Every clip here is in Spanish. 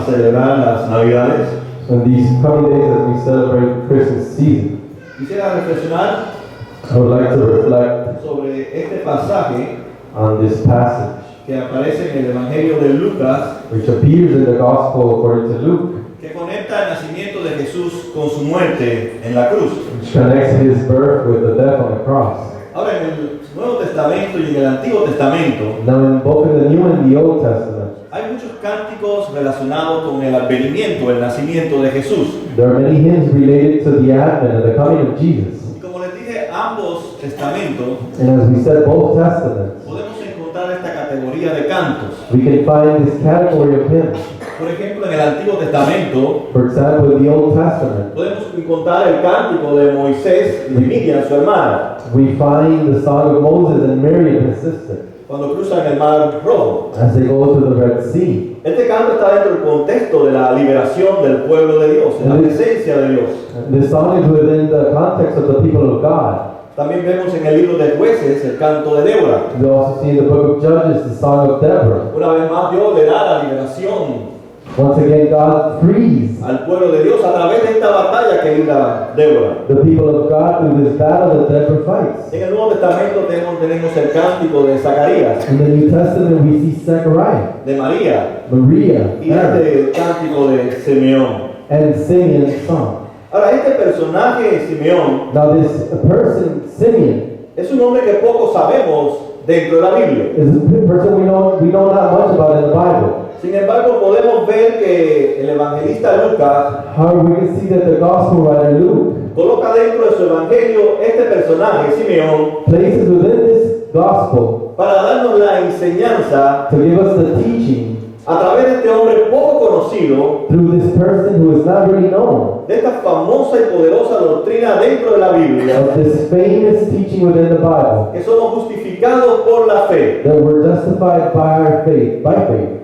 a celebrar las Navidades, in these coming days as we celebrate Christmas season, quisiera reflexionar I would like to reflect sobre este pasaje on this passage, que aparece en el Evangelio de Lucas, which appears in the Gospel according to Luke, que conecta el nacimiento de Jesús con su muerte en la cruz. which connects his birth with the death on the cross. Ahora, en el Nuevo Testamento y en el Antiguo Testamento Now, in both in the New and the Old Testament, hay muchos cánticos relacionados con el advenimiento, el nacimiento de Jesús. there are many hymns related to the advent and the coming of Jesus. Y como les dije, ambos testamentos And as we said, both Testaments, podemos encontrar esta categoría de cantos. we can find this category of hymns. Por ejemplo, en el Antiguo Testamento For example, in the Old Testament, podemos encontrar el cántico de Moisés y de Miriam, su hermana, we find the song of Moses and Miriam, his sister, cuando cruzan el Mar Rojo. as they go through the Red Sea. Este canto está dentro del contexto de la liberación del pueblo de Dios, en la presencia de Dios. This song is within the context of the people of God. También vemos en el libro de Jueces el canto de Débora. We also see in the book of Judges the song of Deborah. Una vez más Dios le da la liberación Once again, God frees al pueblo de Dios a través de esta batalla que libra Débora. the people of God through this battle that Deborah fights. En el Nuevo Testamento tenemos el cántico de Zacarías, In the New Testament, we see Zechariah, de María Maria, y Aaron, este cántico de Simeón. and Simeon's song. Ahora, este personaje, Simeón, Now, this person, Simeon, es un hombre que poco sabemos dentro de la Biblia. is a person we know not much about in the Bible. Sin embargo, podemos ver que el evangelista Lucas However, we can see that the gospel writer Luke coloca dentro de su evangelio este personaje, Simeón, places within this gospel para darnos la enseñanza to give us the teaching a través de este hombre poco conocido, through this person who is not really known, de esta famosa y poderosa doctrina dentro de la Biblia, of this famous teaching within the Bible, que somos justificados por la fe that we're justified by faith,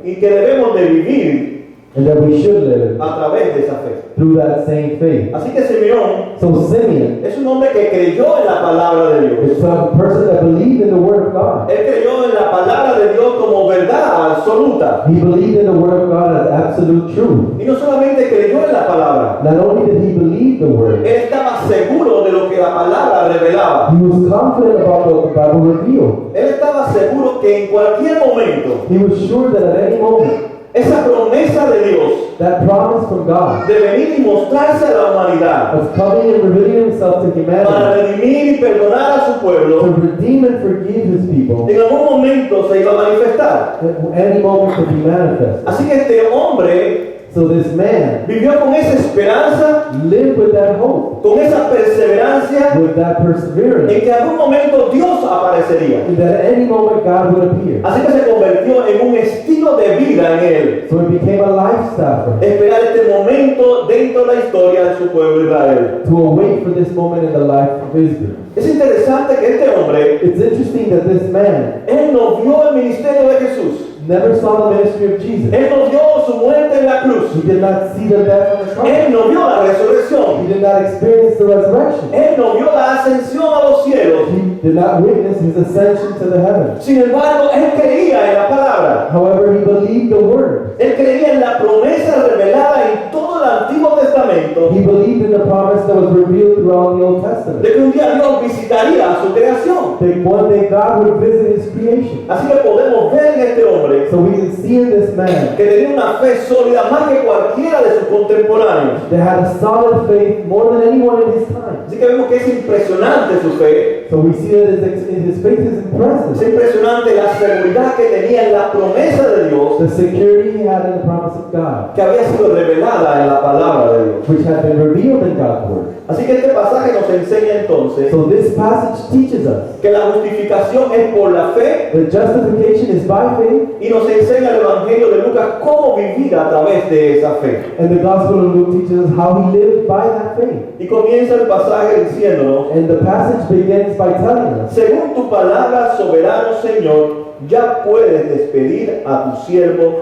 y que debemos de vivir and that we should live a través de esa fe. through that same faith. Así que Simeón So Simeon es un hombre que creyó en la palabra de Dios. is a person that believed in the word of God. Él creyó en la palabra de Dios como verdad absoluta. He believed in the word of God as absolute truth. Y no solamente creyó en la palabra, Not only did he believe the word, él estaba seguro de lo que la palabra revelaba. he was confident about what the Bible revealed. Él estaba seguro que en cualquier momento He was sure that at any moment, esa promesa de Dios that promise from God de venir y mostrarse a la humanidad of coming and revealing himself to para humanity, redimir y perdonar a su to pueblo, redeem and forgive his people, en algún momento se iba a manifestar. at any moment could be manifest. Así que este hombre So this man vivió con esa esperanza, lived with that hope, con esa perseverancia, with that perseverance, en que en algún momento Dios aparecería. and that at any moment God would appear. Así que se convirtió en un estilo de vida en él. So it became a lifestyle for him Esperar este momento dentro de la historia de su pueblo Israel. to await for this moment in the life of Israel. Es interesante que este hombre, It's interesting that this man él no vio el ministerio de Jesús. never saw the ministry of Jesus. Él no vio su muerte en la cruz. He did not see the death on the cross. Él no vio la resurrección. He did not experience the resurrection. Él no vio la ascensión a los cielos. He did not witness his ascension to the heavens. Sin embargo, él creía en la palabra. However, he believed the word. Él creía en la promesa revelada en todo el Antiguo Testamento He believed in the promise that was revealed throughout the Old Testament. de que un día Dios visitaría a su creación. That one day God would visit his creation. Así que podemos ver en este hombre So we can see in this man que tenía una fe sólida más que cualquiera de sus contemporáneos. that had a solid faith more than anyone in his time. Así que vemos que es impresionante su fe. So we see that his faith is Es impressive. impresionante la seguridad que tenía en la promesa de Dios The security he had in the promise of God, que había sido revelada en la palabra de Dios. which had been revealed in God's word. Así que este pasaje nos enseña entonces So this passage teaches us que la justificación es por la fe that justification is by faith, y nos enseña el Evangelio de Lucas cómo vivir a través de esa fe. and the Gospel of Luke teaches us how he lived by that faith. Y comienza el pasaje diciéndonos: And the passage begins by telling us, según tu palabra, soberano Señor, ya puedes despedir a tu siervo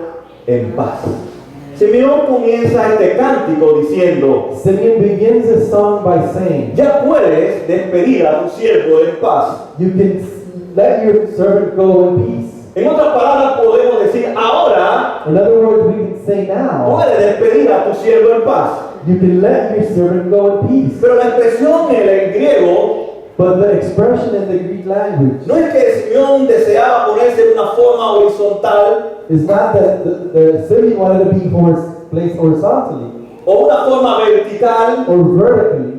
en paz. Simeón comienza este cántico diciendo: Simeon begins his song by saying, ya puedes despedir a tu siervo en paz. you can let your servant go in peace. En otras palabras podemos decir, ahora In other words, we can say now, puedes despedir a tu siervo en paz. you can let your servant go in peace. Pero la expresión en el griego But the expression in the Greek language no es que Simeón deseaba ponerse de una forma horizontal is not that the Simeon wanted to be placed horizontally o una forma vertical. or vertically.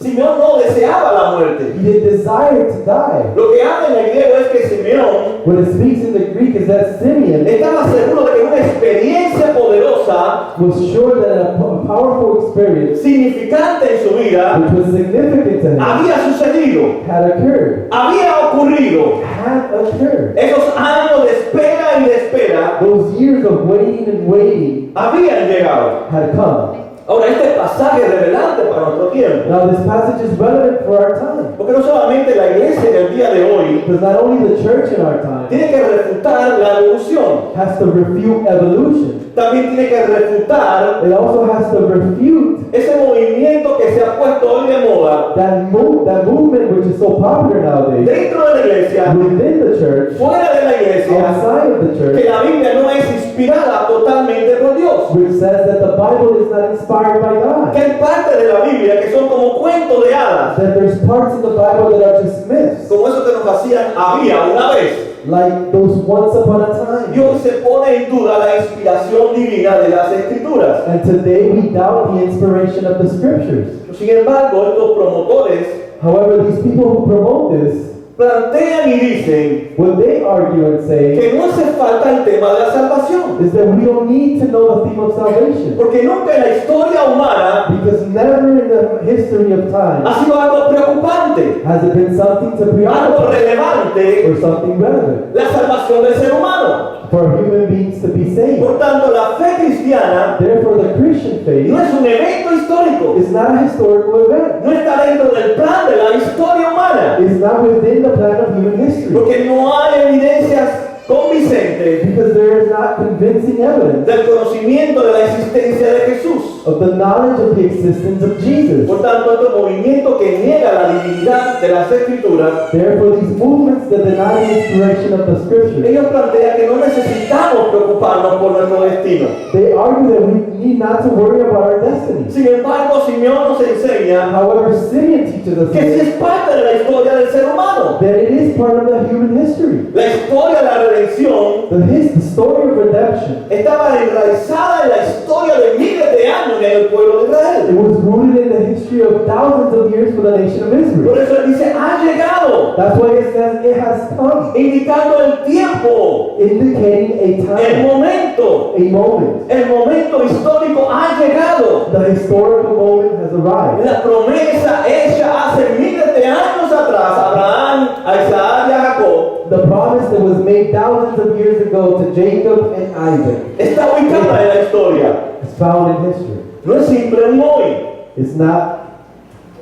Simeón no deseaba la muerte. He didn't desire to die. Lo que habla en el griego es que Simeón What it speaks in the Greek is that Simeon estaba seguro de que una experiencia poderosa, was sure that a powerful experience, significante en su vida, which was significant to him, había sucedido, had occurred. había ocurrido. Had occurred. Esos años de espera y de espera Those years of waiting and waiting habían llegado. had come. Ahora, este pasaje es revelante para nuestro tiempo, Now this passage is relevant for our time. porque no solamente la iglesia en el día de hoy Because not only the church in our time tiene que refutar la evolución, has to refute evolution, también tiene que refutar it also has to refute ese movimiento que se ha puesto hoy de moda that movement which is so popular nowadays dentro de la iglesia, within the church, fuera de la iglesia, outside of the que church, la Biblia no es inspirada totalmente por Dios. which says that the Bible is not inspired by Que God. hay partes de la Biblia que son como cuentos de hadas, That there's parts in the Bible that are just myths, como eso que nos hacían había una vez. like those once upon a time. Y hoy se pone en duda la inspiración divina de las Escrituras. And today we doubt the inspiration of the scriptures. Sin embargo, estos promotores However, these people who promote this, plantean y dicen what they argue and say que no hace falta el tema de la salvación, is that we don't need to know the theme of salvation. porque nunca en la historia humana Because never in the history of time ha sido algo preocupante, has it been something to algo preoccupy relevante, or something relevant la salvación del ser humano. for human beings to be saved. Por tanto, la fe cristiana Therefore, the Christian faith no es un evento histórico, is not a historical event. no está dentro del plan de la historia humana, It's not within the plan of human history. porque no hay evidencias convincentes Because there is not convincing evidence del conocimiento de la existencia de Jesús. of the knowledge of the existence of Jesus. Por tanto, este movimiento que niega la divinidad de las Escrituras, Therefore, these movements that deny the inspiration of the scriptures, ellos plantean que no necesitamos preocuparnos por nuestro destino. they argue that we need not to worry about our destiny. Sin embargo, Simeón nos enseña However, Simeon teaches us que sí es parte de la historia del ser humano. that it is part of the human history. La historia de la redención The story of redemption, estaba enraizada en la historia de miles de años en el pueblo de it Israel. was rooted in the history of thousands of years for the nation of Israel. Por eso él dice, ha llegado, That's why it says it has come, indicando el tiempo, indicating a el time, momento. a moment. El momento histórico ha llegado. The historical moment has arrived. La promesa hecha hace miles de años atrás a Abraham, a Isaac y a Jacob The promise that was made thousands of years ago to Jacob and Isaac está ubicada en la historia. is found in history. No es simple un hoy, It's not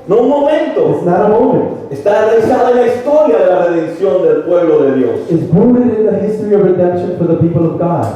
no un momento. a moment. Está enraizada en la historia de la redención del pueblo de Dios. It's rooted in the history of redemption for the people of God.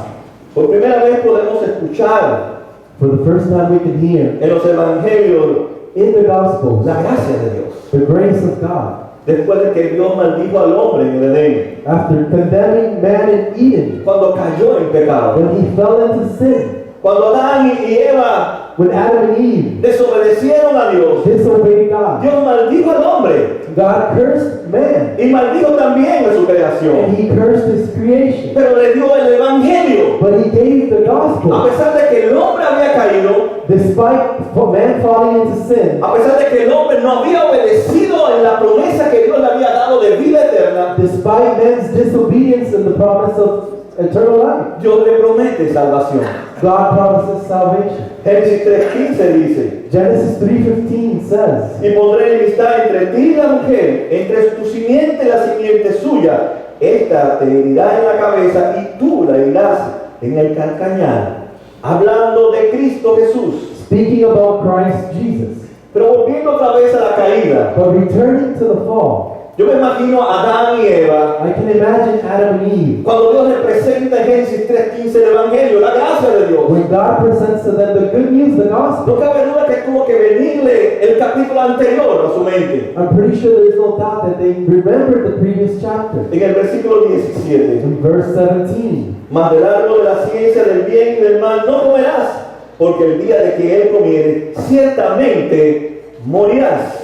Por primera vez podemos escuchar For the first time we can hear en los evangelios in the Gospels la gracia de Dios. the grace of God. Después de que Dios maldijo al hombre en el Edén, After condemning man in Eden, cuando cayó en pecado, when he fell into sin, cuando Adán y Eva when Adam and Eve desobedecieron a Dios, disobeyed God, Dios maldijo al hombre God cursed man y maldijo también a su and creación, he cursed his creation. pero le dio el evangelio. But he gave the A gospel. pesar de que el hombre había caído, Despite man falling into sin, a pesar de que el hombre no había obedecido en la promesa que Dios le había dado de vida eterna, despite man's disobedience and the promise of eternal life, Dios le promete salvación. God promises salvation. Génesis 3:15 dice, Genesis 3:15 says, y pondré enemistad entre ti y la mujer, entre tu simiente y la simiente suya. Esta te herirá en la cabeza y tú la herirás en el calcañar. Hablando de Cristo Jesús. speaking about Christ Jesus. Pero volviendo otra vez a la caída, But returning to the fall, yo me imagino a Adán y Eva, I can imagine Adam and Eve, cuando Dios les presenta en Génesis 3:15 el Evangelio, la gracia de Dios. when God presents to them the good news, the gospel. No cabe duda que tuvo que venirle el capítulo anterior a su mente. I'm pretty sure there's no doubt that they remembered the previous chapter. En el versículo 17. In verse 17. Mas del árbol de la ciencia del bien y del mal no comerás, porque el día de que él comiere, ciertamente morirás.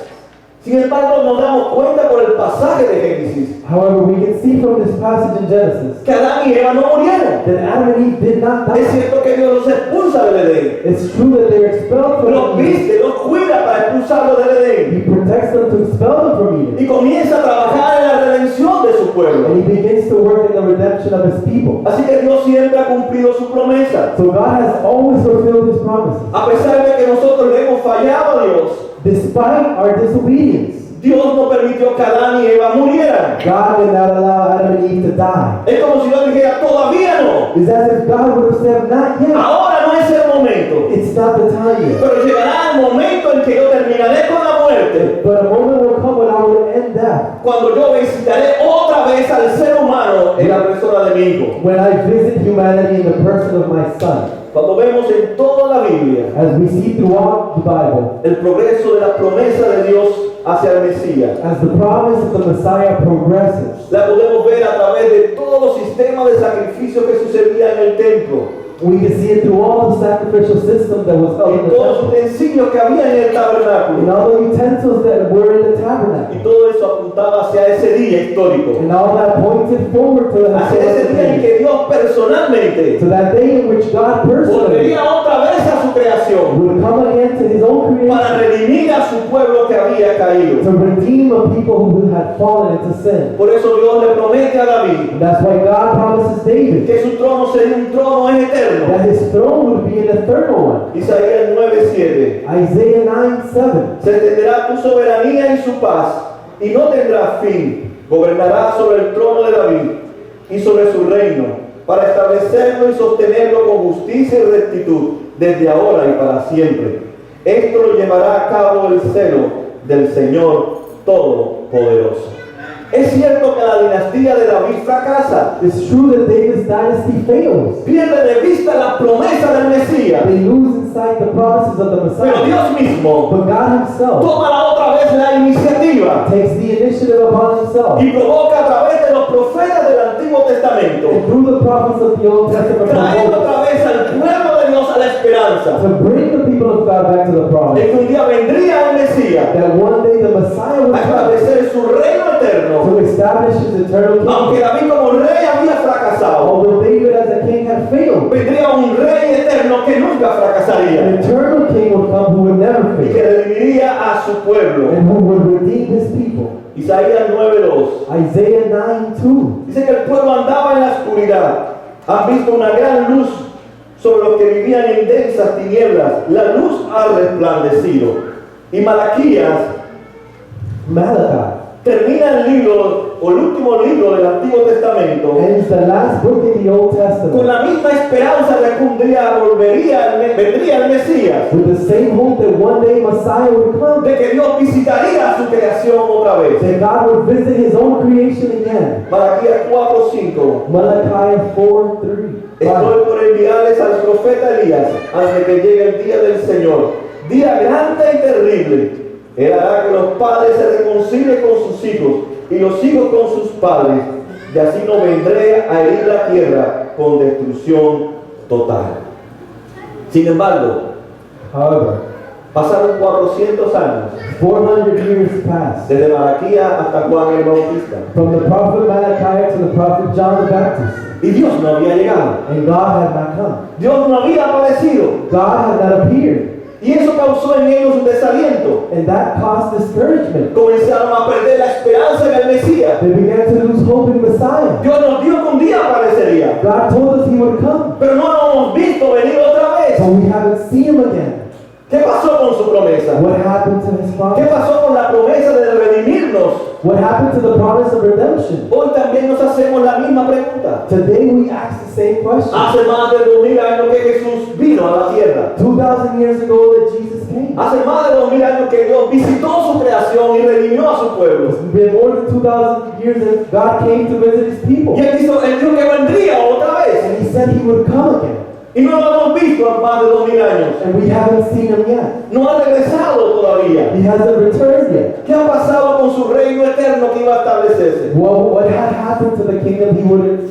Sin embargo, nos damos cuenta por el pasaje de Génesis However, we can see from this passage in Genesis que Adán y Eva no murieron. that Adam and Eve did not Es die. cierto que Dios los expulsa del Edén. It's true that they were expelled from Los Eden. viste, los cuida para expulsarlos del Edén. He protects them to expel them from Eden. Y comienza a trabajar en la redención de su pueblo. And he begins to work in the redemption of his people. Así que Dios siempre ha cumplido su promesa. So God has always fulfilled his promises. A pesar de que nosotros le hemos fallado a Dios, Despite our disobedience, Dios no permitió que Adán y Eva murieran. God did not allow Adam and Eve to die. Es como si Dios dijera, todavía no. It's as if God would have said, not yet. Ahora no es el momento. It's not the time yet. Pero llegará el momento en que yo terminaré con la muerte. But a moment will come when I will end death. Cuando yo visitaré otra vez al ser humano en la persona de mi hijo. When I visit humanity in the person of my son. Cuando vemos en toda la Biblia As we see throughout the Bible, el progreso de la promesa de Dios hacia el Mesías, as the promise of the Messiah progresses, la podemos ver a través de todo sistema de sacrificio que sucedía en el templo, we can see it through all the sacrificial system that was held in en the todos los temple, utensilios que había en el in tabernáculo. all the utensils that were in the Y tabernacle. todo eso apuntaba hacia ese día histórico, And all that pointed forward to the hacia ese día en day, que Dios personalmente to that day in which God personally volvería otra vez a su creación would come again to his own para creation redimir a su pueblo que había caído. to redeem a people who had fallen into sin. Por eso Dios le promete a David And that's why God promises David que su trono sería un trono eterno. that his throne would be an eternal one. Isaías 9:7. Isaiah 9:7. Se extenderá tu soberanía y su paz, y no tendrá fin. Gobernará sobre el trono de David y sobre su reino, para establecerlo y sostenerlo con justicia y rectitud, desde ahora y para siempre. Esto lo llevará a cabo el celo del Señor Todopoderoso. Es cierto que la dinastía de David fracasa, It's true that David's dynasty fails. pierde de vista la promesa del Mesías, They lose in sight the promises of the pero Messiah. Dios mismo But God himself toma otra vez la iniciativa takes the initiative upon himself. y provoca a través de los profetas del Antiguo Testamento, And through the prophets of the Old Testament trayendo otra vez al pueblo de Dios a la esperanza to bring the people of God back to the de promise. que un día vendría el Mesías That one day the Messiah a would come establecer su reino eterno, to establish his eternal aunque kingdom. David como rey había fracasado. Although David as a king had failed, Vendría un rey eterno que nunca an fracasaría eternal king would come who would never y que fail redimiría a su pueblo. and who would redeem his people. Isaías 9:2 Isaiah 9:2. dice que el pueblo andaba en la oscuridad. Han visto una gran luz sobre los que vivían en densas tinieblas. La luz ha resplandecido. Y Malaquías Malachi termina el libro o el último libro del Antiguo Testamento ends the last book in the Old con Testament la misma esperanza de que un día vendría el Mesías, with the same hope that one day Messiah would come, de que Dios visitaría a su creación otra vez. that God would visit his own creation again. Malaquías 4:5. Malachi 4:3. Estoy por enviarles al profeta Elías antes de que llegue el día del Señor, día grande y terrible. Él hará que los padres se reconcilien con sus hijos y los hijos con sus padres, y así no vendré a herir la tierra con destrucción total. Sin embargo, However, pasaron 400 años 400 years passed desde Malaquías hasta Juan el Bautista, from the prophet Malachi to the prophet John the Baptist, y Dios no había llegado. and God had not come. Dios no había aparecido, God had not appeared, y eso causó en ellos un desaliento. and that caused discouragement. Comenzaron a perder la esperanza en el Mesías. They began to lose hope in Messiah. Dios nos dijo que un día aparecería, God told us he would come, pero no lo hemos visto venir otra vez. but we haven't seen him again. ¿Qué pasó con su promesa? What happened to his ¿Qué promise? pasó con la promesa de redimirnos? What happened to the promise of redemption? Hoy también nos hacemos la misma pregunta. Today we ask the same question. Hace más de 2000 años que Jesús vino a la tierra. 2,000 years ago that Jesus came. Hace más de 2000 años que Dios visitó su creación y redimió a su pueblo. It's been more than 2,000 years that God came to visit his people. Y él dijo que vendría otra vez. And he said he would come again. Y no lo hemos visto en más de 2000 años. And we haven't seen him yet. No ha regresado todavía. He He hasn't returned yet. ¿Qué ha pasado con su reino eterno que iba a establecerse? What had happened to the kingdom he would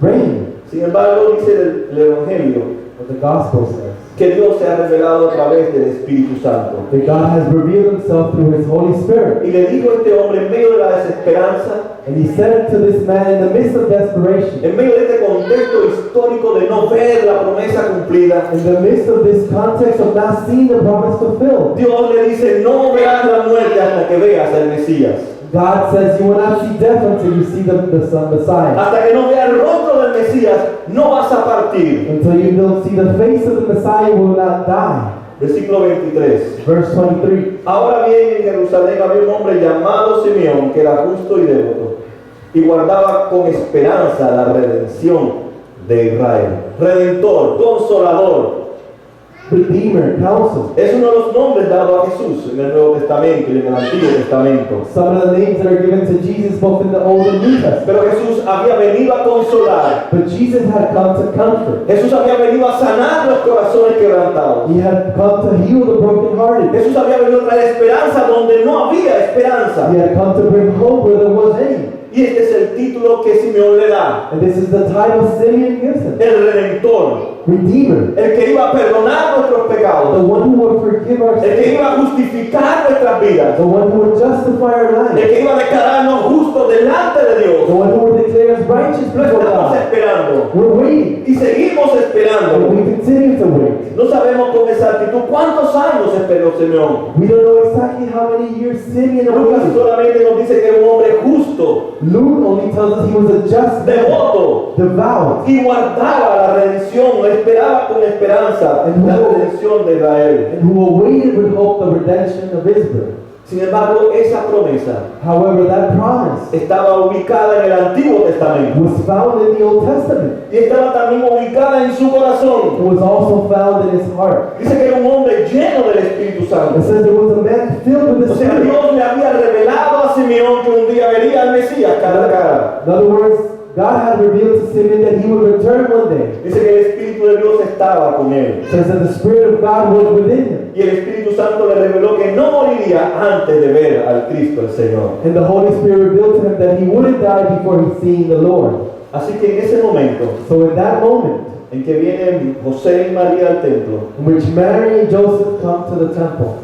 reign? Sin embargo, dice el Evangelio What the gospel says. que Dios se ha revelado a través del Espíritu Santo. That God has revealed himself through his Holy Spirit. Y le dijo a este hombre en medio de la desesperanza, And he said it to this man in the midst of desperation, en medio de este contexto histórico de no ver la promesa cumplida, in the midst of this context of not seeing the promise fulfilled. Dios le dice, no verás la muerte hasta que veas al Mesías. God says you will not see death until you see the Messiah. Hasta que no veas el rostro del Mesías, no vas a partir. Until you don't see the face of the Messiah, you will not die. Versículo 23. Verse 23. Ahora bien, en Jerusalén había un hombre llamado Simeón, que era justo y devoto, y guardaba con esperanza la redención de Israel. Redentor, consolador. Redeemer, Counselor. Es uno de los nombres dados a Jesús en el Nuevo Testamento y en el Antiguo Testamento. Some of the names that are given to Jesus both in the Old and New Testament. Pero Jesús había venido a consolar. But Jesus had come to comfort. Jesús había venido a sanar los corazones quebrantados. He had come to heal the brokenhearted. Jesús había venido a traer esperanza donde no había esperanza. He had come to bring hope where there was any. Y este es el título que Simeón le da. And this is the title Simeon gives him. El Redentor. Redeemer. El que iba a perdonar nuestros The pecados. one who would forgive our El que sins. iba a justificar nuestras vidas. The one who would justify our El lives. que iba a declararnos justos delante de The Dios. one who would declare us righteous Lo before estamos God. esperando. We're waiting. Y seguimos And esperando. we continue to wait. No sabemos con exactitud cuántos años esperó Simeón. We don't know exactly how many years Simeon Lucas waited. solamente nos dice que era un hombre justo, Luke only tells us he was a just man, devoto, devout, y guardaba la redención, esperaba con esperanza la redención de Israel. and who awaited with hope the redemption of Israel. Sin embargo, esa promesa However, that promise estaba ubicada en el Antiguo Testamento was found in the Old Testament. y estaba también ubicada en su corazón. It was also found in his heart. Dice que era un hombre lleno del Espíritu It Santo. says there was a man filled with O the sea, Spirit. Dios le había revelado a Simeón que un día vería al Mesías cara a cara. In other words, God had revealed to Simeon that he would return one day. Dice que el Espíritu de Dios estaba con él. It says that the Spirit of God was within him. Y el Espíritu Santo le reveló que no moriría antes de ver al Cristo el Señor. And the Holy Spirit revealed to him that he wouldn't die before he seen the Lord. Así que en ese momento So in that moment, en que vienen José y María al templo, in which Mary and Joseph come to the temple,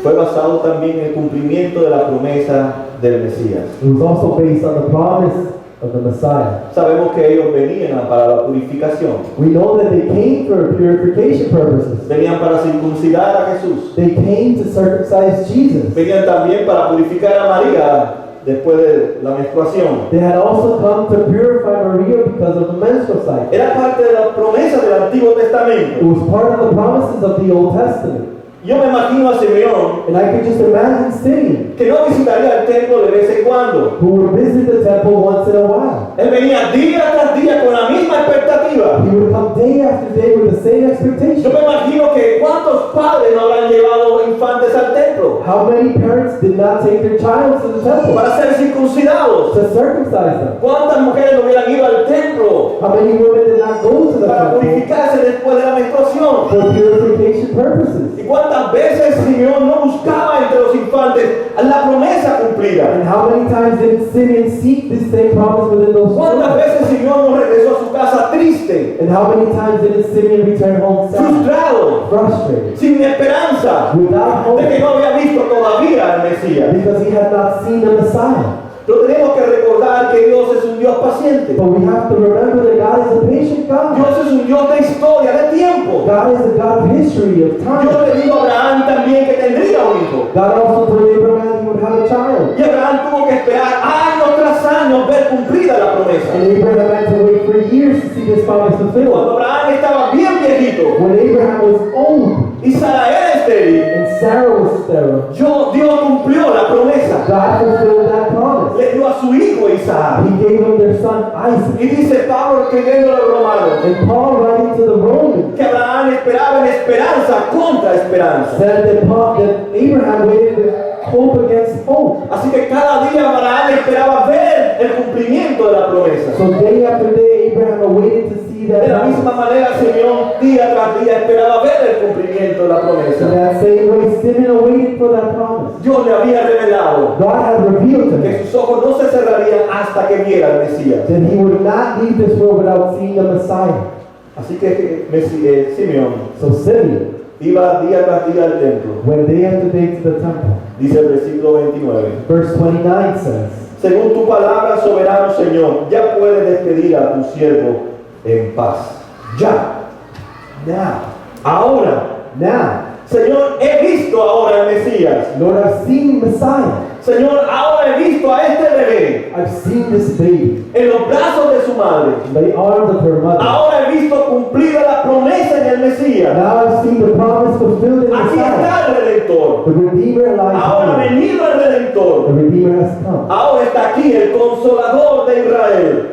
fue basado también en el cumplimiento de la promesa del Mesías. it was also based on the promise of the Messiah. Sabemos que ellos venían para la purificación, We know that they came for purification purposes. venían para circuncidar a Jesús, They came to circumcise Jesus. venían también para purificar a María después de la menstruación. They had also come to purify Maria because of the menstrual cycle. Era parte de la promesa del Antiguo It Testamento. was part of the promises of the Old Testament. Yo me imagino a Simeón And I could just imagine Simeon, que no visitaría el templo de vez en cuando. who would visit the temple once in a while. Él venía día tras día con la misma expectativa. He would come day after day with the same Yo expectation. me imagino que cuántos padres no habrán llevado infantes al templo How many parents did not take their child to the temple para ser circuncidados. to circumcise them? ¿Cuántas mujeres no hubieran ido al templo How many women did not go to the para temple purificarse después de la menstruación? for purification purposes? ¿Y cuántas veces Simeón no buscaba entre los infantes la promesa cumplida? And how many times did Simeon seek this same promise within those ¿Cuántas children? veces Simeón no regresó a su casa triste, And how many times did Simeon return home sad, frustrado, frustrated, sin esperanza without de que hope, no había visto todavía al Mesías? because he had not seen the Messiah? Pero tenemos que recordar que Dios es un Dios paciente. But we have to remember that God is a patient God. Dios es un Dios de historia, de tiempo. God is a God of history, of Dios time. le dijo a Abraham también que tendría un hijo. God also told Abraham he would have a child. Y Abraham tuvo que esperar años tras años ver cumplida la promesa. And Abraham had to wait for years to see this promise fulfilled. Cuando Abraham estaba bien viejito When Abraham was old y Sara era estéril, and Sarah was sterile, Dios cumplió la promesa. God fulfilled that promise. Le dio a su hijo Isaac. He gave him their son Isaac. Y dice Pablo escribiendo a los romanos And Paul, writing to the Romans, que Abraham esperaba en esperanza contra esperanza. said that Abraham waited with hope against hope. Así que cada día Abraham esperaba ver el cumplimiento de la promesa. So day after day, Abraham awaited to see that De la promise. misma manera, Simeón día tras día esperaba ver el cumplimiento de la In promesa. that same way, Simeon awaited for that promise. Dios le había revelado God had revealed to que him sus ojos no se cerrarían hasta que viera al Mesías. that he would not leave this world without seeing the Messiah. Así que Simeón So Simeon iba día tras día al templo. went day after day to the temple. Dice el versículo 29. Verse 29 says, Según tu palabra, soberano Señor, ya puedes despedir a tu siervo en paz. Ya. Now, Ahora. Señor, he visto ahora al Mesías. Lord, I've seen Messiah. Señor, ahora he visto a este bebé I've seen this baby en los brazos de su madre. in the arms of her mother. Ahora he visto cumplida la promesa en el Mesías. Now I've seen the promise fulfilled in Aquí Messiah. está el Redentor. The Redeemer lies Ahora ha here. venido el Redentor. The Redeemer has come. Ahora está aquí el Consolador de Israel.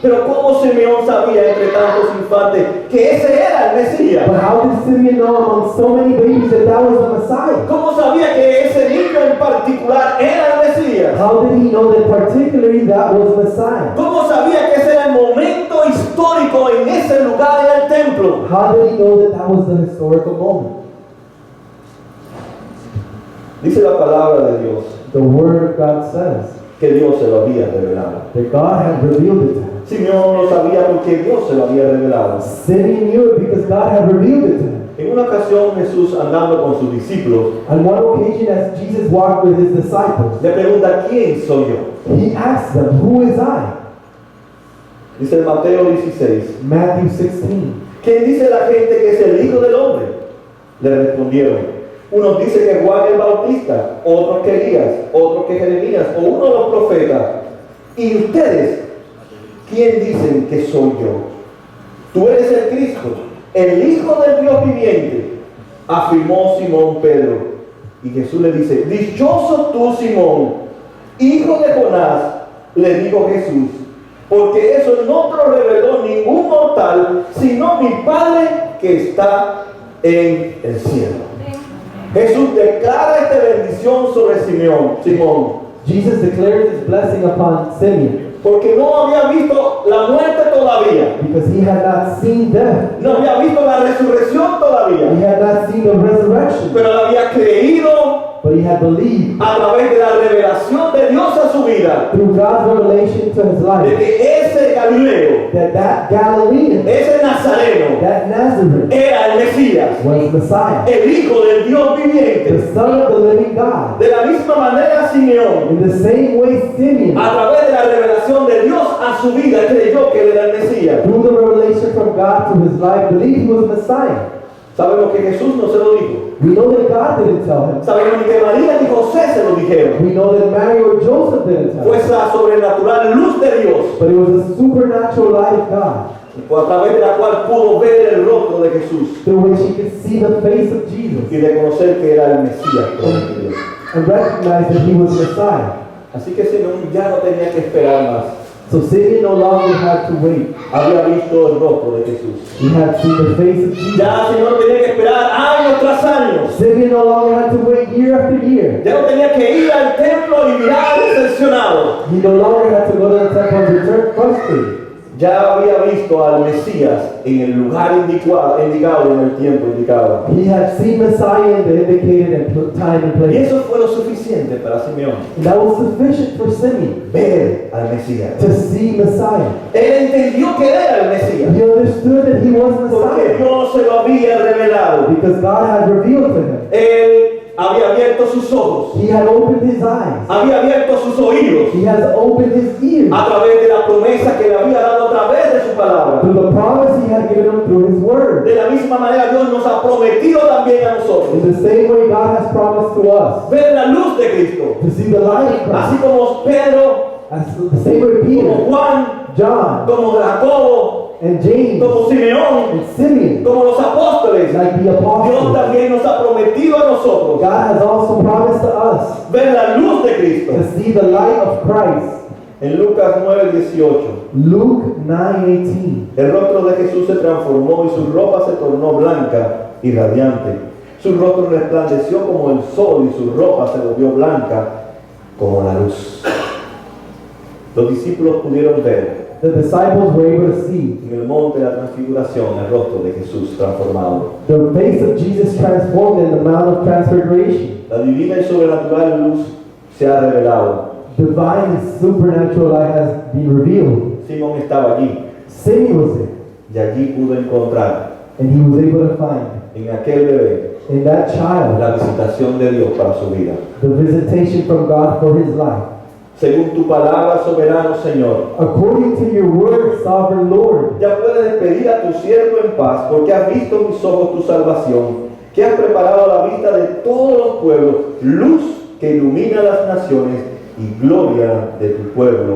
Pero ¿cómo Simeón sabía entre tantos infantes que ese era el Mesías? But how did Simeon know among so many babies that that was the Messiah? ¿Cómo sabía que ese niño en particular era el Mesías? How did he know that particularly that was Messiah? ¿Cómo sabía que ese era el momento histórico en ese lugar en el templo? How did he know that that was the historical moment? Dice la palabra de Dios The Word of God says que Dios se lo había revelado. that God had revealed it to him. Simeón lo sabía porque Dios se lo había revelado. Simeon knew it because God had revealed it to him. En una ocasión Jesús andando con sus discípulos On one occasion, as Jesus walked with his disciples, le pregunta, ¿quién soy yo? he asked them, "Who is I?" Dice en Mateo 16, Matthew 16. ¿quién dice la gente que es el Hijo del Hombre? Le respondieron, unos dicen que Juan el Bautista, otros que Elías, otros que Jeremías o uno de los profetas. ¿Y ustedes quién dicen que soy yo? Tú eres el Cristo, el Hijo del Dios viviente, afirmó Simón Pedro. Y Jesús le dice, dichoso tú, Simón, hijo de Jonás, le dijo Jesús, porque eso no te lo reveló ningún mortal, sino mi Padre que está en el cielo. Jesús declara esta bendición sobre Simón, Jesus declared his blessing upon Simeon porque no había visto la muerte todavía, because he had not seen death. no había visto la resurrección He todavía, had not seen the resurrection, pero él había creído but he had believed a través de la revelación de Dios a su vida, through God's revelation to his de life que ese Galileo, that Galilean, ese Nazareno, that Nazareth, era el Mesías, was Messiah, el Hijo del Dios the viviente. Son of the living God. De la misma manera, Simeón, In the same way, Simeon, a través de la revelación de Dios a su vida, creyó que él era el Mesías. through the revelation from God to his life, believed he was Messiah. Sabemos que Jesús no se lo dijo. We know that God didn't tell him. Sabemos que María y José se lo dijeron. We know that Mary or Joseph didn't tell Fue him. esa sobrenatural luz de Dios, But it was a supernatural light of God a través de la cual pudo ver el rostro de Jesús through which he could see the face of Jesus y reconocer que era el Mesías prometido. and recognize that he was Messiah. Así que Simeón ya no tenía que esperar más. So Simeon no longer had to wait. Había visto el rostro de Jesús. He had seen the face of Jesus. Ya Simeón no tenía que esperar años tras años. Simeon no longer had to wait year after year. Ya no tenía que ir al templo y mirar decepcionado. He no longer had to go to the temple and return frustrated. Ya había visto al Mesías en el lugar indicado y en el tiempo indicado. He had seen Messiah in the indicated time and Y place. eso fue lo suficiente para Simeón. And that was sufficient for Simeon Ver al Mesías. to see Messiah. Él entendió que era el Mesías. He understood that he was Porque Messiah Dios se lo había revelado. because God had revealed to him. Él había abierto sus ojos. He had opened his eyes. Había abierto sus oídos. He has opened his ears A través de la promesa que le había dado a través de su palabra. through the promise he had given him through his word. De la misma manera Dios nos ha prometido también a nosotros In the same way God has promised to us ver la luz de Cristo. to see the light of Christ. Así como Pedro, As the same way como Peter, Juan, John, como Jacobo, and James, como Simeón, and Simeon, como los apóstoles. like the Dios apostles, también nos ha prometido a nosotros God has also promised to us ver la luz de Cristo. to see the light of Christ. En Lucas 9:18, Luke 9:18. el rostro de Jesús se transformó y su ropa se tornó blanca y radiante. Su rostro resplandeció como el sol y su ropa se volvió blanca como la luz. Los discípulos pudieron ver the disciples were able to see en el monte de la transfiguración el rostro de Jesús transformado. the face of Jesus transformed in the Mount of Transfiguration. La divina y sobrenatural luz se ha revelado. Divine and supernatural light has been revealed. Simón estaba allí Simeon was there, y allí pudo encontrar and he was able to find en aquel bebé in that child la visitación de Dios para su vida. the visitation from God for his life. Según tu palabra, soberano Señor, According to your word, sovereign Lord, ya puedes despedir a tu siervo en paz, porque has visto mis ojos tu salvación, que has preparado a la vista de todos los pueblos, luz que ilumina las naciones y gloria de tu pueblo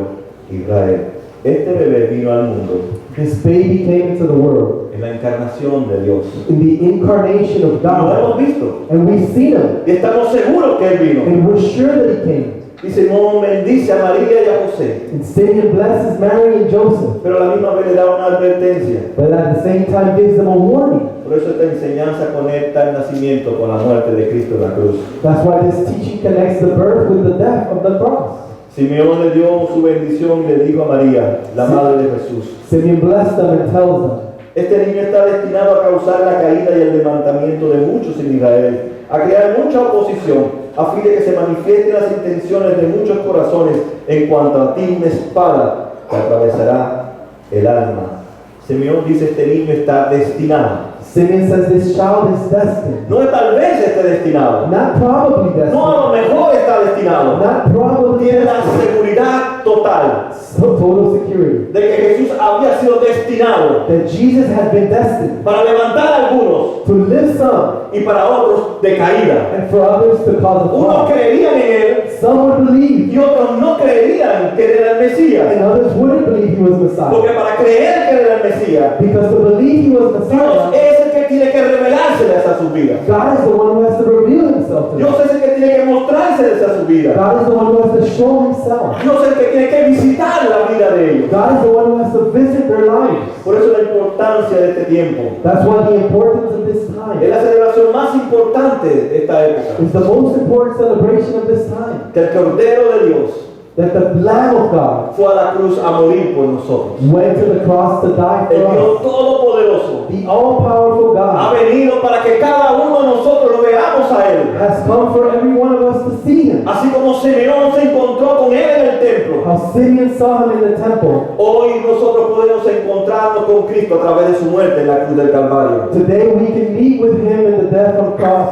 Israel. Este bebé vino al mundo this baby came into the world en la encarnación de Dios. in the incarnation of Y lo God, hemos visto and we've seen him, y estamos seguros que Él vino. and we're sure that he came. Y Simón bendice a María y a José, And Simeon blesses Mary and Joseph, pero a la misma vez le da una advertencia. but at the same time gives them a warning. Por eso esta enseñanza conecta el nacimiento con la muerte de Cristo en la cruz. That's why this teaching connects the birth with the death of the cross. Simeón le dio su bendición y le dijo a María, la madre de Jesús: Simeon blessed them and tells them, este niño está destinado a causar la caída y el levantamiento de muchos en Israel, a crear mucha oposición, a fin de que se manifiesten las intenciones de muchos corazones en cuanto a ti, una espada que atravesará el alma. Simeón dice: este niño está destinado. Simeon says this child is destined. No tal vez esté destinado. Not probably No, a lo destined. mejor está destinado. Not probably Tiene la destined. seguridad total So total security. de que Jesús había sido destinado That Jesus had been destined para levantar a algunos to lift some y para otros de caída. and for others to cause a Unos fall. creerían en él Some would believe y otros no creerían que él era el Mesías. and others wouldn't believe he was Porque Messiah. para creer que él era el Mesías, Because to believe he was Dios Messiah, es el que tiene que revelárseles a sus vidas. God is the one who has to reveal himself to Dios them. es el que tiene que mostrárseles a sus vidas. God is the one who has to show himself. Dios es el que tiene que visitar la vida de ellos. God is the one who has to visit their lives. Por eso la importancia de este tiempo. That's why the importance of this Es time la celebración más importante de esta época. is the most important celebration of this time. Que el Cordero de Dios That the Lamb of God fue a la cruz a morir por nosotros. went to the cross to die El for Dios us. Todopoderoso The all-powerful ha God venido para que cada uno de nosotros lo veamos a Él. has come for every one of us to see him. Así como Simeón se encontró con Él en el templo, How Simeon saw him in the temple. hoy nosotros podemos encontrarnos con Cristo a través de su muerte en la cruz del Calvario. Today we can meet with him in the death of cross.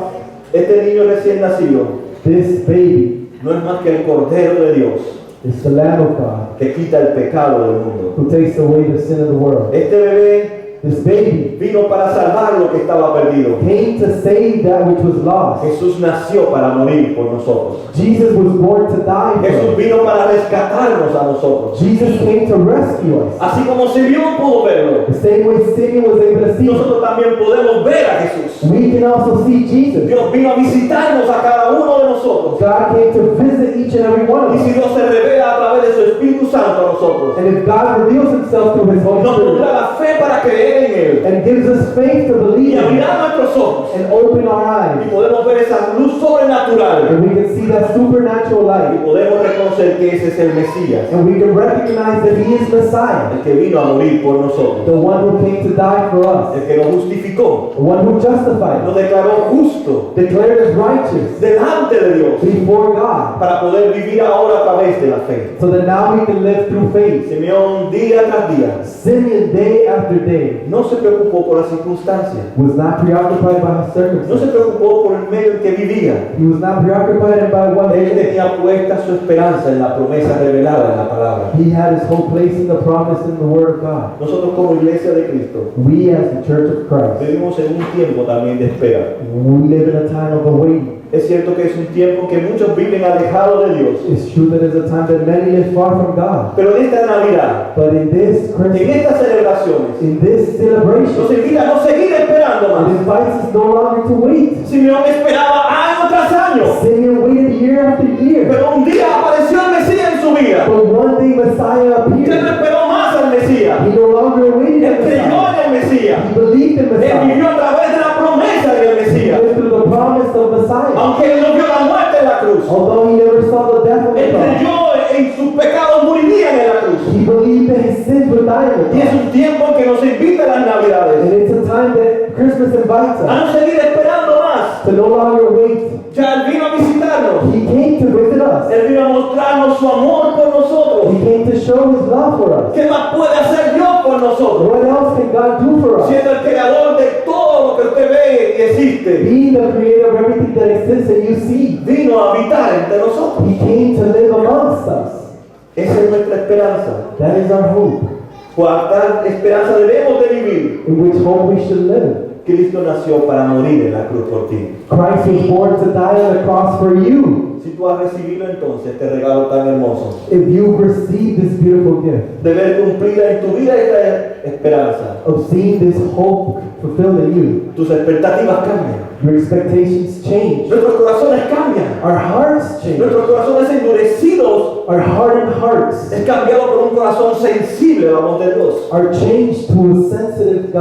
Este niño recién nacido This baby no es más que el Cordero de Dios is the Lamb of God que quita el pecado del mundo. who takes away the sin of the world. Este bebé This baby vino para salvar lo que estaba perdido. came to save that which was lost. Jesús nació para morir por nosotros. Jesus was born to die for Jesús us. vino para rescatarnos a nosotros. Jesus came to rescue us. Así como Simeón pudo verlo, The same way Simeon was able to see, nosotros también podemos ver a Jesús. we can also see Jesus. Dios vino a visitarnos a cada uno de nosotros. God came to visit each and every one of Y si us. Dios se revela a través de su Espíritu Santo a nosotros, And if God reveals himself through his Holy nos pondrá Spirit la fe para creer en Él and gives us faith to y believe in him abrirá nuestros ojos and open our y eyes, podemos ver esa luz sobrenatural and we can see that supernatural y light, podemos reconocer que ese es el Mesías, and we can recognize that he is Messiah, el que vino a morir por nosotros, the one who came to die for us, el que nos justificó, the one who justified nos us, declaró justo declared us righteous delante de Dios before God, para poder vivir ahora a través de la fe. so that now we can live through faith. Simeón día tras día Simeon, day after day, no se preocupó por las circunstancias, was not preoccupied by his no se circumstances. preocupó por el medio en que vivía. He was not preoccupied by what Él tenía puesta su esperanza en la promesa revelada en la palabra. he had his whole place in the promise in the Word of God. Nosotros como iglesia de Cristo We as the Church of Christ, vivimos en un tiempo también de espera. we live in a time of awaiting. Es cierto que es un tiempo que muchos viven alejados de Dios, It's true that it's a time that many live far from God. pero en esta Navidad, But in this en Christmas, estas celebraciones, in this nos celebration, invita a no seguir esperando it más. invites us no longer to wait. Simeón esperaba año tras año, Simeon waited year after year. pero un día apareció el Mesías en su vida. But one day Messiah Ya no appeared. esperó más al Mesías. He no longer waited Él for creyó Messiah. en el Mesías. He believed in Él Messiah. vivió a través de la promesa del He Mesías. lived through the promise of Messiah. Aunque él no vio la muerte en la cruz, Although he never saw the death of the él cross, creyó en sus pecados morirían en la cruz. he believed that his sins dine with Y es God. un tiempo en que nos invita a las Navidades And it's a time that Christmas invites a us no seguir esperando más. to no longer wait. Ya Él vino a visitarnos. He came to visit us. Él vino a mostrarnos su amor por nosotros. He came to show His love for us. ¿Qué más puede hacer Dios por nosotros? What else can God do for us? Siendo el creador de todo lo que usted ve y existe, Being the creator of everything that exists and you see. vino a habitar entre nosotros. He came to live amongst us. Esa es nuestra esperanza. That is our hope, ¿Cuánta esperanza debemos de vivir? in which hope we should live. Cristo nació para morir en la cruz por ti. Christ was born to die on the cross for you. Si tú has recibido entonces este regalo tan hermoso If you receive this beautiful gift de ver cumplida en tu vida esta esperanza, of seeing this hope fulfilled in you, tus expectativas cambian, your expectations change. nuestros corazones cambian, Our hearts change. nuestros corazones endurecidos Our hardened hearts es cambiado por un corazón sensible a la voz de Dios. are changed to a sensitive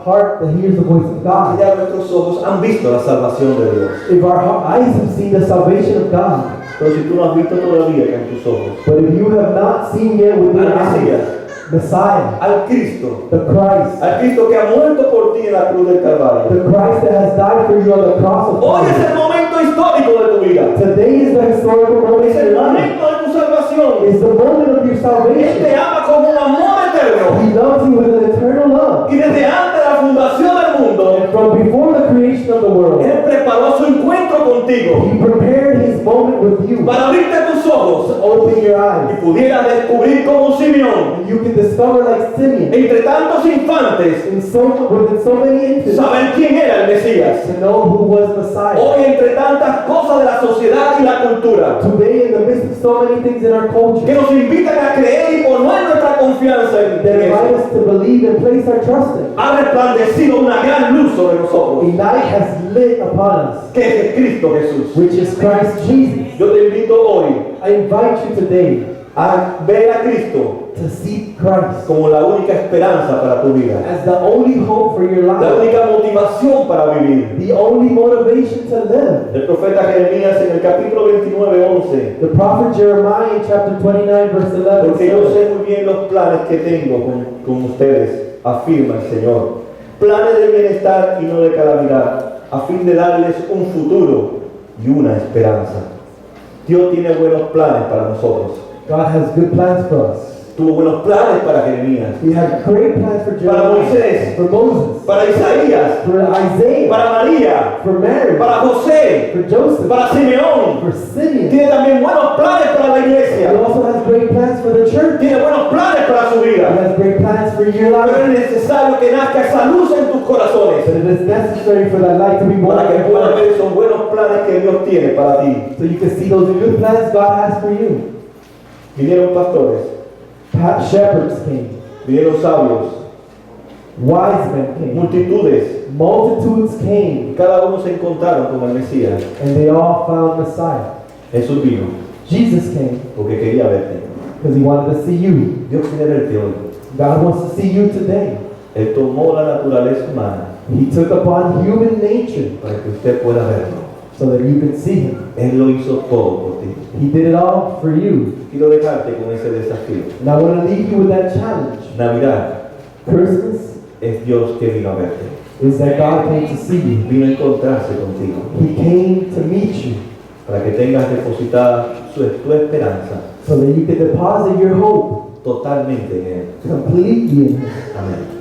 heart that hears the voice of God. Ya nuestros ojos han visto la salvación de Dios. If our eyes have seen the salvation of God, Pero si tú no has visto todavía con tus ojos but if you have not seen yet with your al eyes, Mesías, Messiah, al Cristo, the Christ, al Cristo que ha muerto por ti en la cruz del Calvario, the Christ that has died for you on the cross of hoy es Calvary. el momento histórico de tu vida. Today is the historical moment Es in el your life. momento de tu salvación. It's the moment of your Él te salvation. ama como un amor eterno. He loves you with an eternal love. Y desde antes de la fundación del mundo, And from before the creation of the world, Él preparó su encuentro contigo He prepared His moment with you para abrirte tus to ojos open your y eyes. pudieras descubrir como Simeón, And you can discover like Simeon, entre tantos infantes, within so many infants, saber quién era el Mesías. to know who was Messiah. Hoy, entre tantas cosas de la sociedad y la cultura Today, in the midst of so many things in our que culture nos invitan a creer y poner nuestra confianza en that invite eso, us to believe and place our trust in, ha resplandecido una gran luz sobre a nosotros, light has lit upon us, que es el Cristo Jesús. which is Christ Jesus. Yo te invito hoy I invite you today a ver a Cristo to see Christ como la única esperanza para tu vida, as the only hope for your la life, única motivación para vivir. the only motivation to live. El profeta Jeremías en el capítulo 29:11, The prophet Jeremiah in chapter 29 verse 11 porque yo says, sé muy bien los planes que tengo con ustedes, afirma el Señor, planes de bienestar y no de calamidad, a fin de darles un futuro y una esperanza. Dios tiene buenos planes para nosotros. God has good plans for us. Tuvo buenos planes para Jeremías, He had great plans for para Jeremiah, Moisés, for Moses, para Isaías, for Isaiah, para María, for Mary, para José, for Joseph, para Simeón. for Simeon. Tiene también buenos planes para la He iglesia. also has great plans for the church. Tiene buenos planes para su He vida. has great plans for your Pero life. es necesario que nazca esa luz en tus corazones But it is necessary for that light to be born para que in your puedas heart, ver esos buenos planes que Dios tiene para ti. so you can see those good plans God has for you. Vinieron pastores, Shepherds came, vinieron sabios, wise men came, multitudes. multitudes came, Cada uno se encontraron con el Mesías. and they all found Messiah. Jesús vino Jesus came porque quería verte. because He wanted to see you. Dios quiere verte hoy. God wants to see you today. Él tomó la naturaleza humana He took upon human nature para que usted pueda verlo. so that you could see Him. Él lo hizo todo por ti. He did it all for you. Quiero dejarte con ese desafío. And I want to leave you with that challenge. Navidad Christmas es Dios que vino a verte. is that God came to see you. Vino a encontrarse contigo He came to meet you para que tengas depositada tu esperanza so that you could deposit your hope totalmente en Él. completely in Him. Amén.